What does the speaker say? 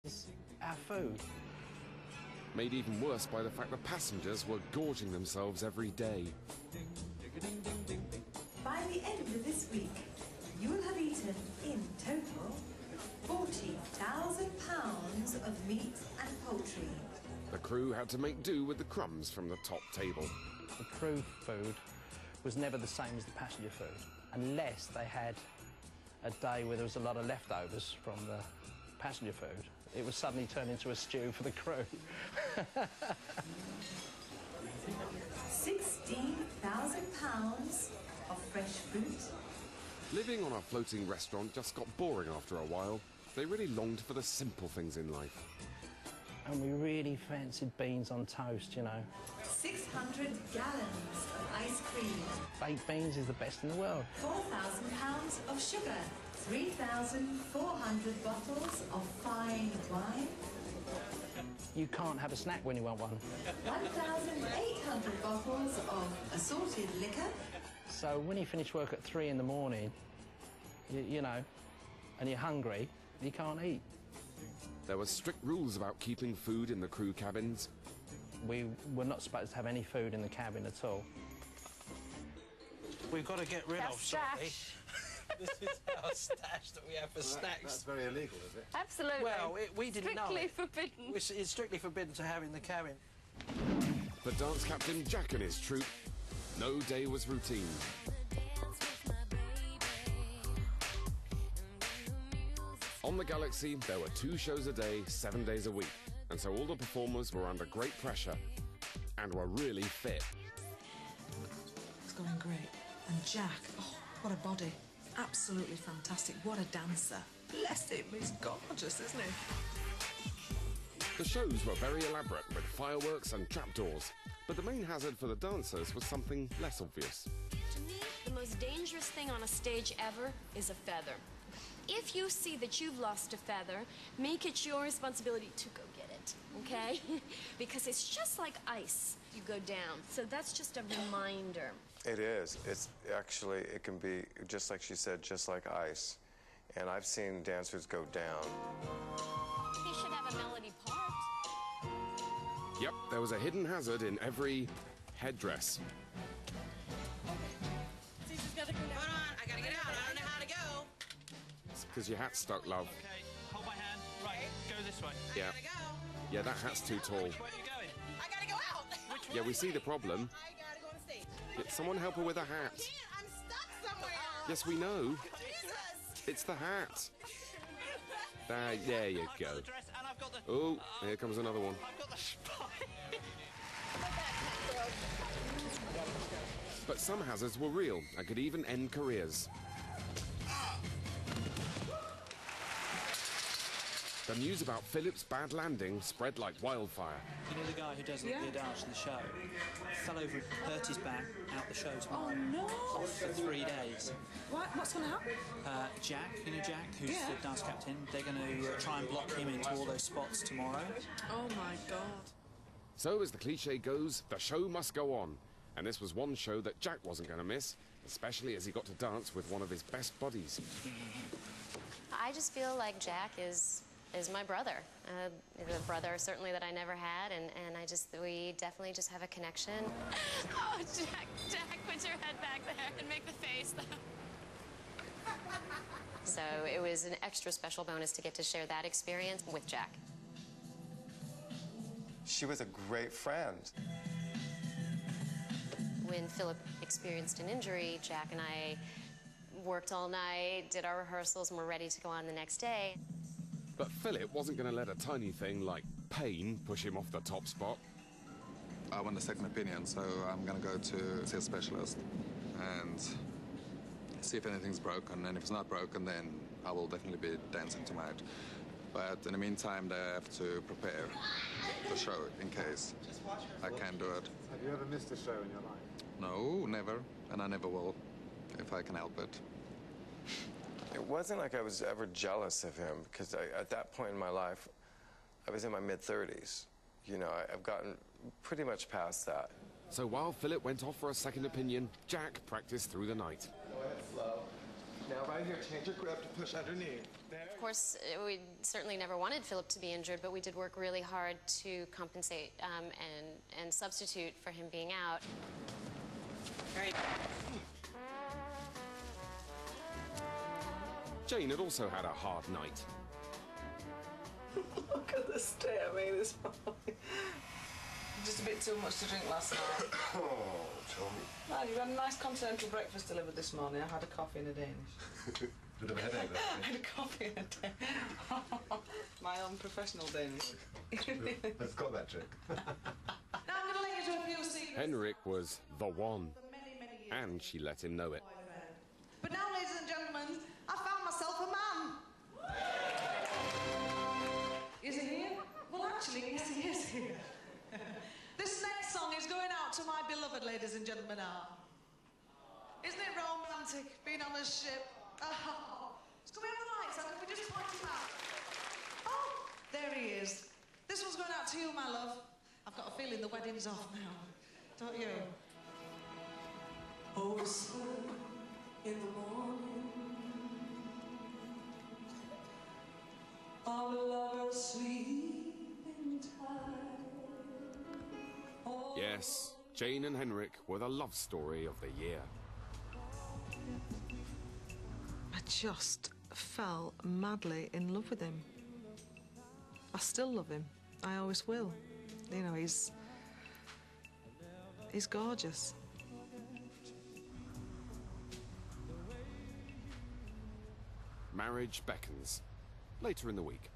It's our food. Made even worse by the fact the passengers were gorging themselves every day. By the end of this week, you will have eaten, in total, 40,000 pounds of meat and poultry. The crew had to make do with the crumbs from the top table. The crew food was never the same as the passenger food, unless they had a day where there was a lot of leftovers from the passenger food. It would suddenly turn into a stew for the crew. 16,000 pounds of fresh fruit. Living on a floating restaurant just got boring after a while. They really longed for the simple things in life. And we really fancied beans on toast, you know. 600 gallons of ice cream. Baked beans is the best in the world. 4,000 pounds of sugar. 3,400 bottles of fine wine. You can't have a snack when you want one. 1,800 bottles of assorted liquor. So when you finish work at 3 in the morning, you know, and you're hungry, you can't eat. There were strict rules about keeping food in the crew cabins. We were not supposed to have any food in the cabin at all. We've got to get rid of something. This is our stash that we have for snacks. That's very illegal, is it? Absolutely. Well, we didn't know it. Strictly forbidden. It's strictly forbidden to have in the cabin. For dance captain Jack and his troupe, no day was routine. On the Galaxy, there were 2 shows a day, 7 days a week, and so all the performers were under great pressure and were really fit. It's going great. And Jack, oh, what a body. Absolutely fantastic. What a dancer. Bless him, he's gorgeous, isn't he? The shows were very elaborate with fireworks and trapdoors, but the main hazard for the dancers was something less obvious. To me, the most dangerous thing on a stage ever is a feather. If you see that you've lost a feather, make it your responsibility to go get it, okay? Because it's just like ice. You go down. So that's just a reminder. It is. It's actually, it can be, just like she said, just like ice. And I've seen dancers go down. He should have a melody part. Yep, there was a hidden hazard in every headdress. Hold on, I gotta get out. I don't know how to go. It's because your hat's stuck, love. Okay, hold my hand. Right, go this way. Yeah. I gotta go. Yeah, that hat's too tall. Which way are you going? I gotta go out. Which way? Yeah, we see the problem. I gotta go on stage. Someone help her with a hat. I'm stuck somewhere. Yes, we know. Jesus. It's the hat. There you I've got go. the dress and I've got the... Oh, here comes another one. I've got the spine. But some hazards were real and could even end careers. The news about Philip's bad landing spread like wildfire. You know the guy who does the dance in the show? Fell over and hurt his back out the show tomorrow. Oh, no. Off for 3 days. What? What's going to happen? Jack, you know Jack, who's Yeah. the dance captain, they're going to try and block him into all those spots tomorrow. Oh, my God. So, as the cliche goes, the show must go on. And this was one show that Jack wasn't going to miss, especially as he got to dance with one of his best buddies. I just feel like Jack is my brother. A brother certainly that I never had, and we definitely just have a connection. Oh, Jack, put your head back there and make the face, though. So it was an extra special bonus to get to share that experience with Jack. She was a great friend. When Philip experienced an injury, Jack and I worked all night, did our rehearsals, and were ready to go on the next day. But Philip wasn't going to let a tiny thing like pain push him off the top spot. I want a second opinion, so I'm going to go to see a specialist and see if anything's broken. And if it's not broken, then I will definitely be dancing tonight. But in the meantime, they have to prepare the show in case I can't do it. Have you ever missed a show in your life? No, never. And I never will, if I can help it. It wasn't like I was ever jealous of him, because at that point in my life, I was in my mid-30s. You know, I've gotten pretty much past that. So while Philip went off for a second opinion, Jack practiced through the night. Go ahead, slow. Now right here, change your grip to push underneath. There. Of course, we certainly never wanted Philip to be injured, but we did work really hard to compensate and substitute for him being out. Great. Jane had also had a hard night. Look at the state of me this morning. Just a bit too much to drink last night. Oh, tell me. No, you had a nice continental breakfast delivered this morning. I had a coffee and a Danish. Bit of a headache, though. I had a coffee and a Danish. My own professional Danish. Let's got that trick. Now I'm going to let you to a few secrets. Henrik was the one, and she let him know it. But now, ladies and gentlemen, I found myself a man. Is he here? Well, actually, yes, he is here. This next song is going out to my beloved, ladies and gentlemen. Isn't it romantic being on a ship? Oh, can we have the lights? Can we just point him out? Oh, there he is. This one's going out to you, my love. I've got a feeling the wedding's off now. Don't you? Oh, whisper in the morning of a lover's sleeping time. Oh. Yes, Jane and Henrik were the love story of the year. I just fell madly in love with him. I still love him. I always will. You know, he's gorgeous. Marriage beckons. Later in the week.